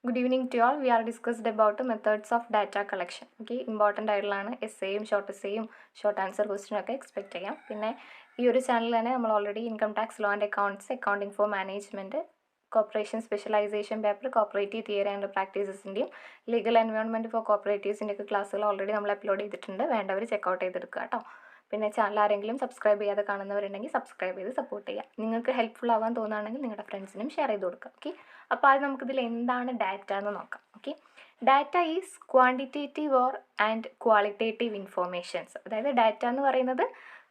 Good evening to all. We are discussed about the methods of data collection. Okay, important ആയിട്ടുള്ളതാണ് എസ്സേയും short എസ്സേയും short answer ക്വസ്റ്റ്യനും ഒക്കെ expect ചെയ്യാം. പിന്നെ ഈ ഒരു ചാനൽ തന്നെ നമ്മൾ already income tax law and accounts, accounting for management, corporation specialisation paper, cooperative theory and പ്രാക്ടീസസിൻ്റെയും ലീഗൽ എൻവയോൺമെൻറ്റ് ഫോർ കോപ്പറേറ്റീവ്സിൻ്റെ ഒക്കെ ക്ലാസ്സുകൾ ഓൾറെഡി നമ്മൾ അപ്ലോഡ് ചെയ്തിട്ടുണ്ട്. വേണ്ടവർ ചെക്കൗട്ട് ചെയ്തെടുക്കുക കേട്ടോ. പിന്നെ ചാനൽ ആരെങ്കിലും സബ്സ്ക്രൈബ് ചെയ്യാതെ കാണുന്നവരുണ്ടെങ്കിൽ സബ്സ്ക്രൈബ് ചെയ്ത് സപ്പോർട്ട് ചെയ്യുക. നിങ്ങൾക്ക് ഹെൽപ്ഫുൾ ആവാൻ തോന്നുകയാണെങ്കിൽ നിങ്ങളുടെ ഫ്രണ്ട്സിനും ഷെയർ ചെയ്ത് കൊടുക്കുക. ഓക്കെ, അപ്പോൾ അത് നമുക്കിതിൽ എന്താണ് ഡാറ്റ എന്ന് നോക്കാം. Okay, data is quantitative or and qualitative informations. അതായത് ഡാറ്റ എന്ന് പറയുന്നത്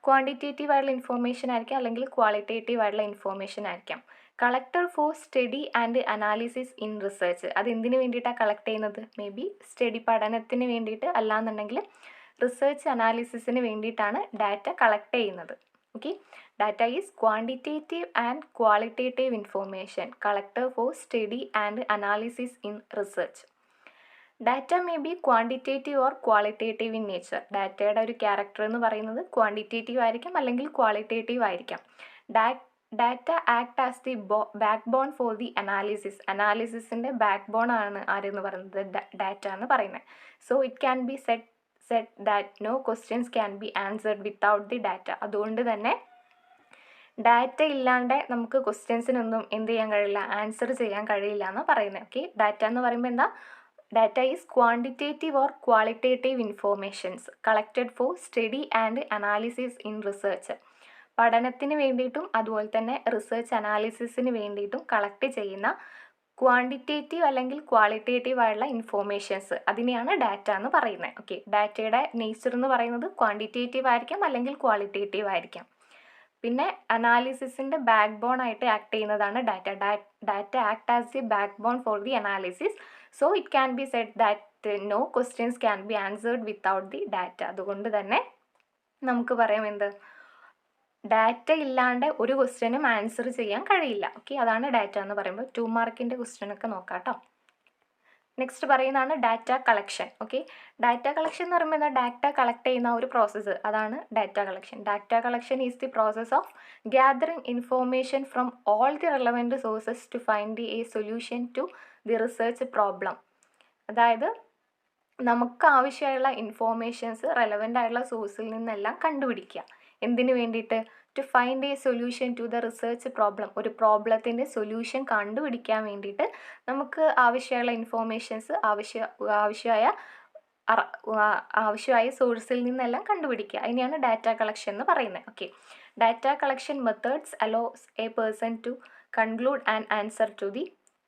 ക്വാണ്ടിറ്റേറ്റീവ് ആയിട്ടുള്ള ഇൻഫോർമേഷൻ ആയിരിക്കാം, അല്ലെങ്കിൽ ക്വാളിറ്റേറ്റീവ് ആയിട്ടുള്ള ഇൻഫോർമേഷൻ ആയിരിക്കാം. Collector for study and analysis in research. അത് എന്തിനു വേണ്ടിയിട്ടാണ് കളക്ട് ചെയ്യുന്നത്? മേ ബി സ്റ്റഡി പഠനത്തിന് വേണ്ടിയിട്ട്, അല്ലാന്നുണ്ടെങ്കിൽ റിസർച്ച് അനാലിസിസിന് വേണ്ടിയിട്ടാണ് ഡാറ്റ കളക്ട് ചെയ്യുന്നത്. Okay, data is quantitative and qualitative information collector for study and analysis in research. Data may be quantitative or qualitative in nature. ഡാറ്റയുടെ ഒരു ക്യാരക്ടർ എന്ന് പറയുന്നത് ക്വാണ്ടിറ്റേറ്റീവ് ആയിരിക്കാം, അല്ലെങ്കിൽ ക്വാളിറ്റേറ്റീവ് ആയിരിക്കാം. Data act as the backbone for the analysis. അനാലിസിസിൻ്റെ backbone ആണ് ആരെന്ന് പറയുന്നത്? ഡാറ്റ എന്ന് പറയുന്നത്. So it can be set that no questions can be answered without the data. അതുകൊണ്ട് തന്നെ ഡാറ്റ ഇല്ലാണ്ട് നമുക്ക് ക്വസ്റ്റ്യൻസിനൊന്നും എന്ത് ചെയ്യാൻ കഴിയില്ല, ആൻസർ ചെയ്യാൻ കഴിയില്ല എന്നാണ് പറയുന്നത്. ഓക്കെ, ഡാറ്റ എന്ന് പറയുമ്പോൾ എന്താ? Data is quantitative or qualitative informations collected four study and analysis in research. പഠനത്തിന് വേണ്ടിയിട്ടും അതുപോലെ തന്നെ റിസർച്ച് അനാലിസിസിന് വേണ്ടിയിട്ടും കളക്ട് ചെയ്യുന്ന ക്വാണ്ടിറ്റേറ്റീവ് അല്ലെങ്കിൽ ക്വാളിറ്റേറ്റീവ് ആയിട്ടുള്ള ഇൻഫോർമേഷൻസ്, അതിനെയാണ് ഡാറ്റ എന്ന് പറയുന്നത്. ഓക്കെ, ഡാറ്റയുടെ നേച്ചർ എന്ന് പറയുന്നത് ക്വാണ്ടിറ്റേറ്റീവ് ആയിരിക്കാം, അല്ലെങ്കിൽ ക്വാളിറ്റേറ്റീവ് ആയിരിക്കാം. പിന്നെ അനാലിസിസിൻ്റെ ബാക്ക് ബോൺ ആയിട്ട് ആക്ട് ചെയ്യുന്നതാണ് data. Data act as the backbone for the analysis. So it can be set that no questions can be answered without the data. അതുകൊണ്ട് തന്നെ നമുക്ക് പറയാം എന്ത്? ഡാറ്റ ഇല്ലാണ്ട് ഒരു ക്വസ്റ്റ്യനും ആൻസർ ചെയ്യാൻ കഴിയില്ല. ഓക്കെ, അതാണ് ഡാറ്റ എന്ന് പറയുമ്പോൾ. 2 മാർക്കിൻ്റെ ക്വസ്റ്റ്യനൊക്കെ നോക്കാം കേട്ടോ. നെക്സ്റ്റ് പറയുന്നതാണ് data collection. Okay, data collection എന്ന് പറയുമ്പോൾ എന്താ? ഡാറ്റ കളക്ട് ചെയ്യുന്ന ഒരു പ്രോസസ്സ്, അതാണ് data collection. Data collection is the process of gathering information from all the relevant sources to find a solution to the research problem. അതായത് നമുക്ക് ആവശ്യമായുള്ള informations relevant ആയിട്ടുള്ള സോഴ്സിൽ നിന്നെല്ലാം കണ്ടുപിടിക്കുക. എന്തിനു വേണ്ടിയിട്ട്? To find a solution to the research problem. ഒരു പ്രോബ്ലത്തിൻ്റെ സൊല്യൂഷൻ കണ്ടുപിടിക്കാൻ വേണ്ടിയിട്ട് നമുക്ക് ആവശ്യമുള്ള ഇൻഫോർമേഷൻസ് ആവശ്യമായ സോഴ്സിൽ നിന്നെല്ലാം കണ്ടുപിടിക്കുക. അതിനെയാണ് ഡാറ്റ കളക്ഷൻ എന്ന് പറയുന്നത്. Okay, data collection methods allows a person to conclude and answer to the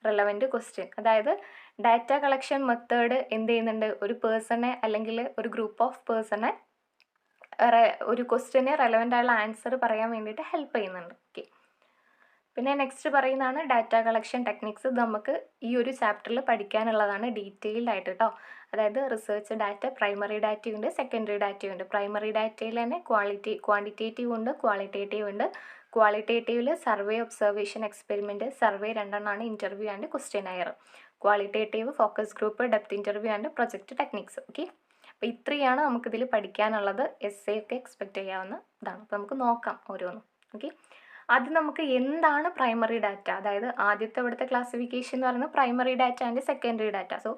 relevant question. അതായത് ഡാറ്റ കളക്ഷൻ മെത്തേഡ് എന്ത് ചെയ്യുന്നുണ്ട്? ഒരു പേഴ്സണെ അല്ലെങ്കിൽ ഒരു ഗ്രൂപ്പ് ഓഫ് പേഴ്സണെ ഒരു ക്വസ്റ്റ്യന് റെലവൻ്റ് ആയുള്ള ആൻസർ പറയാൻ വേണ്ടിയിട്ട് ഹെൽപ്പ് ചെയ്യുന്നുണ്ട്. ഓക്കെ, പിന്നെ നെക്സ്റ്റ് പറയുന്നതാണ് ഡാറ്റ കളക്ഷൻ ടെക്നിക്സ്. ഇത് നമുക്ക് ഈ ഒരു ചാപ്റ്ററിൽ പഠിക്കാനുള്ളതാണ് ഡീറ്റെയിൽഡ് ആയിട്ട് കേട്ടോ. അതായത് റിസർച്ച് ഡാറ്റ, പ്രൈമറി ഡാറ്റയുണ്ട്, സെക്കൻഡറി ഡാറ്റയുണ്ട്. പ്രൈമറി ഡാറ്റയിൽ തന്നെ ക്വാണ്ടിറ്റേറ്റീവ് ഉണ്ട്, ക്വാളിറ്റേറ്റീവ് ഉണ്ട്. ക്വാളിറ്റേറ്റീവിൽ സർവേ, ഒബ്സർവേഷൻ, എക്സ്പെരിമെൻറ്റ്, സർവേ രണ്ടെണ്ണമാണ്, interview and questionnaire. Qualitative focus group, depth interview and project techniques. Okay, അപ്പോൾ ഇത്രയാണ് നമുക്കിതിൽ പഠിക്കാനുള്ളത്. എസ്സേ ഒക്കെ എക്സ്പെക്റ്റ് ചെയ്യാവുന്ന ഇതാണ്. അപ്പോൾ നമുക്ക് നോക്കാം ഓരോന്നും. ഓക്കെ, അത് നമുക്ക് എന്താണ് പ്രൈമറി ഡാറ്റ? അതായത് ആദ്യത്തെ ഇവിടുത്തെ ക്ലാസിഫിക്കേഷൻ എന്ന് പറയുന്നത് primary data and secondary data. So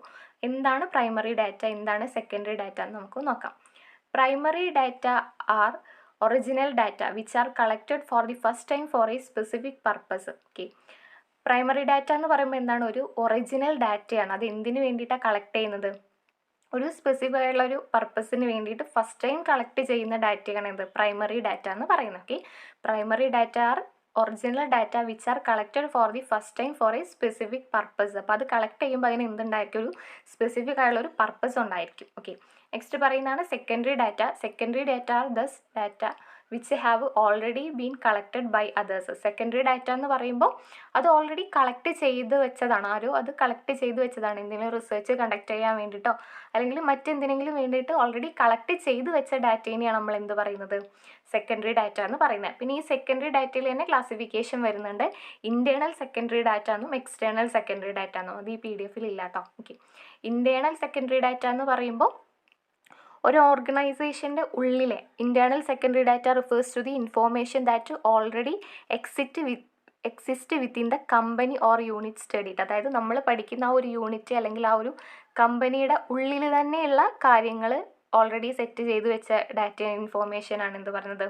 എന്താണ് പ്രൈമറി ഡാറ്റ, എന്താണ് സെക്കൻഡറി ഡാറ്റ എന്ന് നമുക്ക് നോക്കാം. Primary data are original data which are collected for the first time for a specific purpose. Okay, primary data എന്ന് പറയുമ്പോൾ എന്താണ്? ഒരു ഒറിജിനൽ ഡാറ്റയാണ്. അത് എന്തിനു വേണ്ടിയിട്ടാണ് കളക്ട് ചെയ്യുന്നത്? ഒരു സ്പെസിഫിക് ആയിട്ടുള്ള ഒരു പർപ്പസിന് വേണ്ടിയിട്ട് ഫസ്റ്റ് ടൈം കളക്ട് ചെയ്യുന്ന ഡാറ്റയാണ് എന്ത്? പ്രൈമറി ഡാറ്റ എന്ന് പറയുന്നത്. Okay, primary data are original data which are collected for the first time for a specific purpose. അപ്പോൾ അത് കളക്ട് ചെയ്യുമ്പോൾ അതിന് എന്തുണ്ടായിരിക്കും? ഒരു സ്പെസിഫിക് ആയിട്ടുള്ള ഒരു പർപ്പസ് ഉണ്ടായിരിക്കും. ഓക്കെ, നെക്സ്റ്റ് പറയുന്നതാണ് secondary data. Secondary data are those data which have already been collected by others. Secondary data എന്ന് പറയുമ്പോൾ അത് ഓൾറെഡി കളക്ട് ചെയ്ത് വെച്ചതാണ്. ആരോ അത് കളക്ട് ചെയ്ത് വെച്ചതാണ്. എന്തെങ്കിലും റിസർച്ച് കണ്ടക്ട് ചെയ്യാൻ വേണ്ടിയിട്ടോ അല്ലെങ്കിൽ മറ്റെന്തിനെങ്കിലും വേണ്ടിയിട്ട് ഓൾറെഡി കളക്ട് ചെയ്ത് വെച്ച ഡാറ്റേനെയാണ് നമ്മൾ എന്ത് പറയുന്നത്? സെക്കൻഡറി ഡാറ്റ എന്ന് പറയുന്നത്. പിന്നെ ഈ സെക്കൻഡറി ഡാറ്റയിൽ തന്നെ ക്ലാസിഫിക്കേഷൻ വരുന്നുണ്ട്. ഇൻറ്റേർണൽ സെക്കൻഡറി ഡാറ്റ എന്നും എക്സ്റ്റേണൽ സെക്കൻഡറി ഡാറ്റ എന്നും. അത് ഈ PDF ഇല്ല കേട്ടോ. ഓക്കെ, ഇൻറ്റേർണൽ സെക്കൻഡറി ഡാറ്റ എന്ന് പറയുമ്പോൾ ഒരു ഓർഗനൈസേഷൻ്റെ ഉള്ളിലെ internal secondary data refers to the information that already exist exist within the company or unit studied. അതായത് നമ്മൾ പഠിക്കുന്ന ആ ഒരു യൂണിറ്റ് അല്ലെങ്കിൽ ആ ഒരു കമ്പനിയുടെ ഉള്ളിൽ തന്നെയുള്ള കാര്യങ്ങൾ ഓൾറെഡി സെറ്റ് ചെയ്ത് വെച്ച ഡാറ്റ ഇൻഫോർമേഷൻ ആണ് എന്ത് പറയുന്നത്,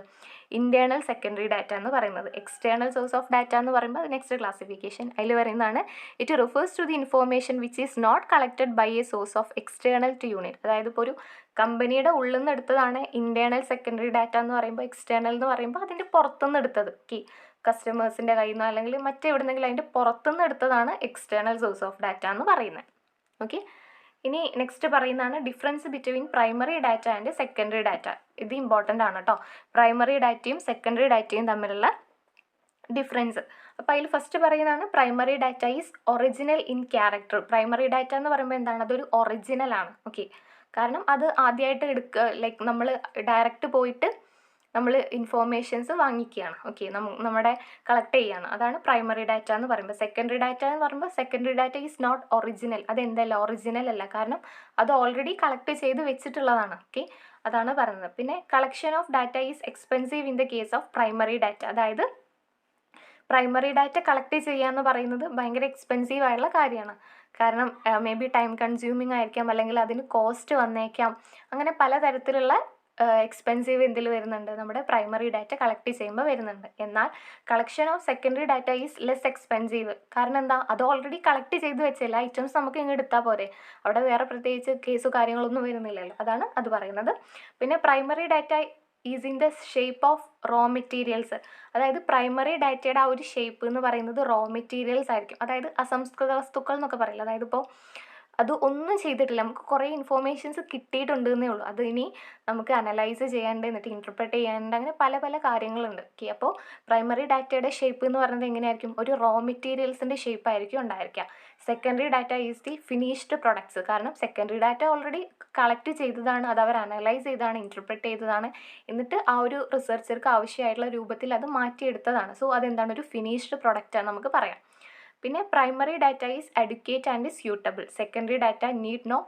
ഇൻറ്റേർണൽ സെക്കൻഡറി ഡാറ്റ എന്ന് പറയുന്നത്. എക്സ്റ്റേണൽ സോഴ്സ് ഓഫ് ഡാറ്റ എന്ന് പറയുമ്പോൾ നെക്സ്റ്റ് ക്ലാസിഫിക്കേഷൻ അതിൽ പറയുന്നതാണ് it refers to the information which is not collected by a source of external to unit. അതായത് ഇപ്പോൾ ഒരു കമ്പനിയുടെ ഉള്ളിൽ നിന്ന് എടുത്തതാണ് ഇൻറ്റേർണൽ സെക്കൻഡറി ഡാറ്റ എന്ന് പറയുമ്പോൾ, എക്സ്റ്റേണൽ എന്ന് പറയുമ്പോൾ അതിൻ്റെ പുറത്തുനിന്ന് എടുത്തത്, കസ്റ്റമേഴ്സിൻ്റെ കയ്യിൽ നിന്ന് അല്ലെങ്കിൽ മറ്റെവിടെന്നെങ്കിലും അതിൻ്റെ പുറത്തുനിന്ന് എടുത്തതാണ് എക്സ്റ്റേണൽ സോഴ്സ് ഓഫ് ഡാറ്റ എന്ന് പറയുന്നത്. ഓക്കെ, ഇനി നെക്സ്റ്റ് പറയുന്നതാണ് difference between primary data and secondary data. ഇത് ഇമ്പോർട്ടൻ്റ് ആണ് കേട്ടോ. പ്രൈമറി ഡാറ്റയും സെക്കൻഡറി ഡാറ്റയും തമ്മിലുള്ള ഡിഫറൻസ്. അപ്പോൾ അതിൽ ഫസ്റ്റ് പറയുന്നതാണ് primary data is original in character. Primary data എന്ന് പറയുമ്പോൾ എന്താണ്, അതൊരു ഒറിജിനൽ ആണ്. ഓക്കെ, കാരണം അത് ആദ്യമായിട്ട് ലൈക്ക് നമ്മൾ ഡയറക്റ്റ് പോയിട്ട് നമ്മൾ ഇൻഫോർമേഷൻസ് വാങ്ങിക്കുകയാണ്. ഓക്കെ, നമ്മുടെ കളക്ട് ചെയ്യുകയാണ്. അതാണ് പ്രൈമറി ഡാറ്റ എന്ന് പറയുമ്പോൾ. സെക്കൻഡറി ഡാറ്റ എന്ന് പറയുമ്പോൾ secondary data is not original. അതെന്തല്ല, ഒറിജിനൽ അല്ല, കാരണം അത് ഓൾറെഡി കളക്ട് ചെയ്ത് വെച്ചിട്ടുള്ളതാണ്. ഓക്കെ, അതാണ് പറയുന്നത്. പിന്നെ collection of data is expensive in the case of primary data. അതായത് പ്രൈമറി ഡാറ്റ കളക്ട് ചെയ്യുക എന്ന് പറയുന്നത് ഭയങ്കര എക്സ്പെൻസീവ് ആയിട്ടുള്ള കാര്യമാണ്. കാരണം മേ ബി ടൈം കൺസ്യൂമിങ് ആയിരിക്കാം, അല്ലെങ്കിൽ അതിന് കോസ്റ്റ് വന്നേക്കാം. അങ്ങനെ പലതരത്തിലുള്ള എക്സ്പെൻസീവ് എന്തിൽ വരുന്നുണ്ട്, നമ്മുടെ പ്രൈമറി ഡാറ്റ കളക്ട് ചെയ്യുമ്പോൾ വരുന്നുണ്ട്. എന്നാൽ collection of secondary data is less expensive. കാരണം എന്താ, അത് ഓൾറെഡി കളക്ട് ചെയ്ത് വെച്ചില്ല, ഐറ്റംസ് നമുക്ക് ഇങ്ങ് എടുത്താൽ പോരെ, അവിടെ വേറെ പ്രത്യേകിച്ച് കേസോ കാര്യങ്ങളൊന്നും വരുന്നില്ലല്ലോ. അതാണ് അത് പറയുന്നത്. പിന്നെ primary data is in the shape of raw materials. അതായത് പ്രൈമറി ഡാറ്റയുടെ ആ ഒരു ഷേപ്പ് എന്ന് പറയുന്നത് റോ മെറ്റീരിയൽസ് ആയിരിക്കും. അതായത് അസംസ്കൃത വസ്തുക്കൾ എന്നൊക്കെ പറയില്ല. അതായത് ഇപ്പോൾ അത് ഒന്നും ചെയ്തിട്ടില്ല, നമുക്ക് കുറേ ഇൻഫോർമേഷൻസ് കിട്ടിയിട്ടുണ്ട് എന്നേ ഉള്ളൂ. അത് ഇനി നമുക്ക് അനലൈസ് ചെയ്യാണ്ട്, എന്നിട്ട് ഇൻറ്റർപ്രറ്റ് ചെയ്യാണ്ട്, അങ്ങനെ പല പല കാര്യങ്ങളുണ്ട്. ഓക്കെ, അപ്പോൾ പ്രൈമറി ഡാറ്റയുടെ ഷേപ്പ് എന്ന് പറയുന്നത് എങ്ങനെയായിരിക്കും, ഒരു റോ മെറ്റീരിയൽസിൻ്റെ ഷേപ്പ് ആയിരിക്കും ഉണ്ടായിരിക്കുക. Secondary data is the finished products. കാരണം സെക്കൻഡറി ഡാറ്റ ഓൾറെഡി കളക്ട് ചെയ്തതാണ്, അത് അവർ അനലൈസ് ചെയ്തതാണ്, ഇൻറ്റർപ്രറ്റ് ചെയ്തതാണ്, എന്നിട്ട് ആ ഒരു റിസർച്ചർക്ക് ആവശ്യമായിട്ടുള്ള രൂപത്തിൽ അത് മാറ്റിയെടുത്തതാണ്. സോ അതെന്താണ്, ഒരു ഫിനിഷ്ഡ് പ്രൊഡക്റ്റാണ് നമുക്ക് പറയാം. പിന്നെ primary data is adequate and suitable. Secondary data need no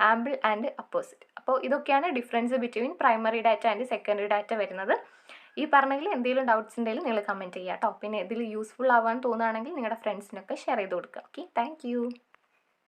ample and apposite. അപ്പോൾ ഇതൊക്കെയാണ് difference between primary data and secondary data വരുന്നത്. ഈ പറഞ്ഞതിൽ എന്തെങ്കിലും ഡൗട്ട്സ് ഉണ്ടെങ്കിൽ നിങ്ങൾ കമൻറ്റ് ചെയ്യുക കേട്ടോ. പിന്നെ ഇതിൽ യൂസ്ഫുൾ ആവാൻ തോന്നുകയാണെങ്കിൽ നിങ്ങളുടെ ഫ്രണ്ട്സിനൊക്കെ ഷെയർ ചെയ്ത് കൊടുക്കുക. Okay, thank